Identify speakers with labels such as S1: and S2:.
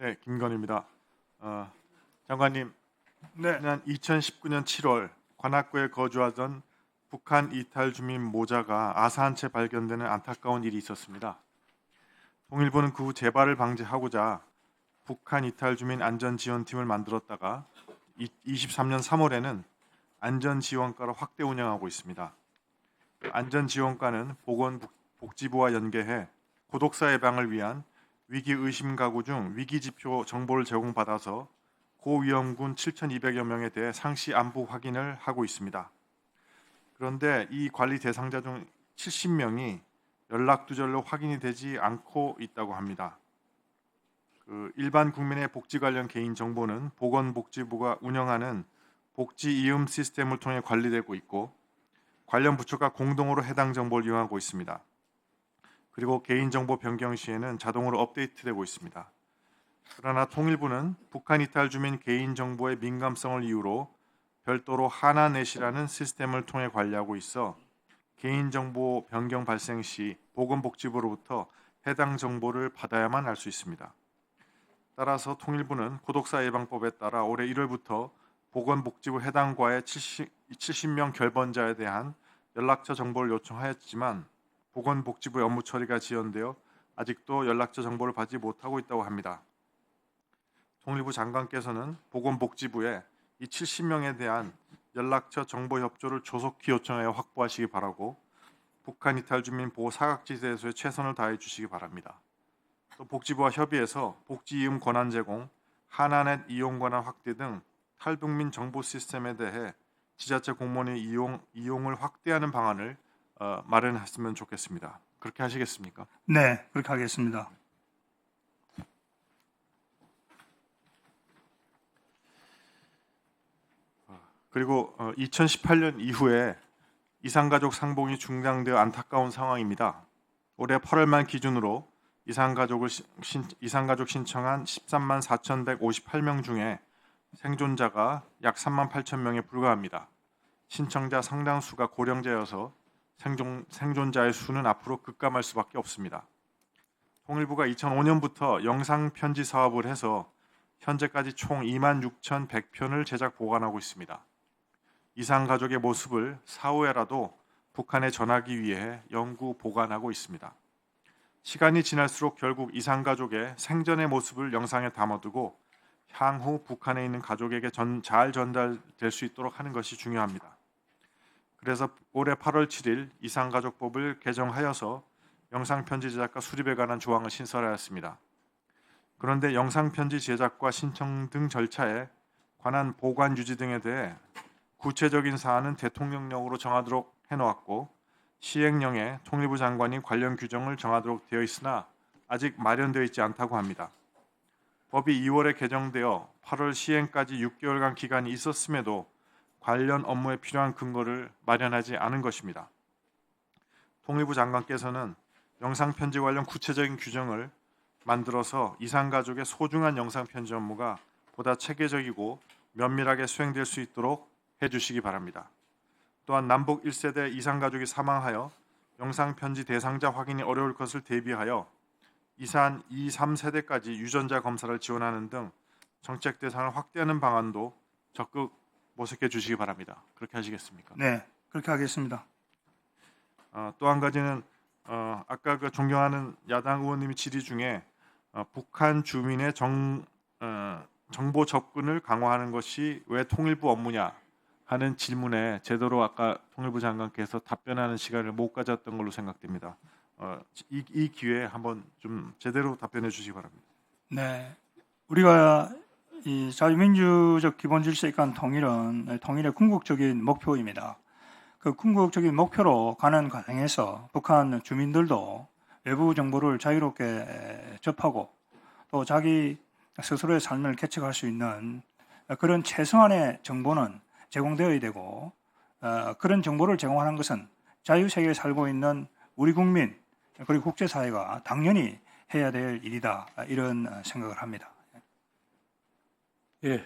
S1: 네, 김건희입니다. 장관님,
S2: 네,
S1: 지난 2019년 7월 관악구에 거주하던 북한 이탈 주민 모자가 아사한 채 발견되는 안타까운 일이 있었습니다. 통일부는 그 후 재발을 방지하고자 북한 이탈 주민 안전지원팀을 만들었다가 23년 3월에는 안전지원과를 확대 운영하고 있습니다. 안전지원과는 보건복지부와 연계해 고독사 예방을 위한 위기 의심 가구 중 위기지표 정보를 제공받아서 고위험군 7,200여 명에 대해 상시 안부 확인을 하고 있습니다. 그런데 이 관리 대상자 중 70명이 연락 두절로 확인이 되지 않고 있다고 합니다. 일반 국민의 복지 관련 개인 정보는 보건복지부가 운영하는 복지 이음 시스템을 통해 관리되고 있고 관련 부처가 공동으로 해당 정보를 이용하고 있습니다. 그리고 개인정보 변경 시에는 자동으로 업데이트되고 있습니다. 그러나 통일부는 북한 이탈 주민 개인정보의 민감성을 이유로 별도로 하나넷이라는 시스템을 통해 관리하고 있어 개인정보 변경 발생 시 보건복지부로부터 해당 정보를 받아야만 알 수 있습니다. 따라서 통일부는 고독사 예방법에 따라 올해 1월부터 보건복지부 해당 과의 70명 결번자에 대한 연락처 정보를 요청하였지만 보건복지부의 업무 처리가 지연되어 아직도 연락처 정보를 받지 못하고 있다고 합니다. 통일부 장관께서는 보건복지부에 이 70명에 대한 연락처 정보 협조를 조속히 요청하여 확보하시기 바라고 북한 이탈 주민 보호 사각지대에서의 최선을 다해 주시기 바랍니다. 또 복지부와 협의해서 복지 이음 권한 제공, 하나넷 이용 권한 확대 등 탈북민 정보 시스템에 대해 지자체 공무원의 이용을 확대하는 방안을 마련했으면 좋겠습니다. 그렇게 하시겠습니까?
S2: 네, 그렇게 하겠습니다.
S1: 그리고 2018년 이후에 이산가족 상봉이 중단되어 안타까운 상황입니다. 올해 8월 말 기준으로 이산가족 신청한 13만 4,158명 중에 생존자가 약 3만 8천 명에 불과합니다. 신청자 상당수가 고령자여서 생존자의 수는 앞으로 급감할 수밖에 없습니다. 통일부가 2005년부터 영상편지 사업을 해서 현재까지 총 2만 6,100편을 제작 보관하고 있습니다. 이산가족의 모습을 사후에라도 북한에 전하기 위해 연구 보관하고 있습니다. 시간이 지날수록 결국 이산가족의 생전의 모습을 영상에 담아두고 향후 북한에 있는 가족에게 잘 전달될 수 있도록 하는 것이 중요합니다. 그래서 올해 8월 7일 이산가족법을 개정하여서 영상편지 제작과 수립에 관한 조항을 신설하였습니다. 그런데 영상편지 제작과 신청 등 절차에 관한 보관 유지 등에 대해 구체적인 사안은 대통령령으로 정하도록 해놓았고 시행령에 통일부 장관이 관련 규정을 정하도록 되어 있으나 아직 마련되어 있지 않다고 합니다. 법이 2월에 개정되어 8월 시행까지 6개월간 기간이 있었음에도 관련 업무에 필요한 근거를 마련하지 않은 것입니다. 통일부 장관께서는 영상편지 관련 구체적인 규정을 만들어서 이산가족의 소중한 영상편지 업무가 보다 체계적이고 면밀하게 수행될 수 있도록 해주시기 바랍니다. 또한 남북 1세대 이산가족이 사망하여 영상편지 대상자 확인이 어려울 것을 대비하여 이산 2, 3세대까지 유전자 검사를 지원하는 등 정책 대상을 확대하는 방안도 적극 모색해 주시기 바랍니다. 그렇게 하시겠습니까?
S2: 네, 그렇게 하겠습니다.
S1: 또 한 가지는 아까 그 존경하는 야당 의원님이 질의 중에 북한 주민의 정보 접근을 강화하는 것이 왜 통일부 업무냐 하는 질문에 제대로 아까 통일부 장관께서 답변하는 시간을 못 가졌던 걸로 생각됩니다. 이 기회에 한번 좀 제대로 답변해 주시기 바랍니다.
S2: 네, 우리가 이 자유민주적 기본 질서에 관한 통일의 궁극적인 목표입니다. 그 궁극적인 목표로 가는 과정에서 북한 주민들도 외부 정보를 자유롭게 접하고 또 자기 스스로의 삶을 개척할 수 있는 그런 최소한의 정보는 제공되어야 되고 그런 정보를 제공하는 것은 자유세계에 살고 있는 우리 국민 그리고 국제사회가 당연히 해야 될 일이다 이런 생각을 합니다.
S3: 예,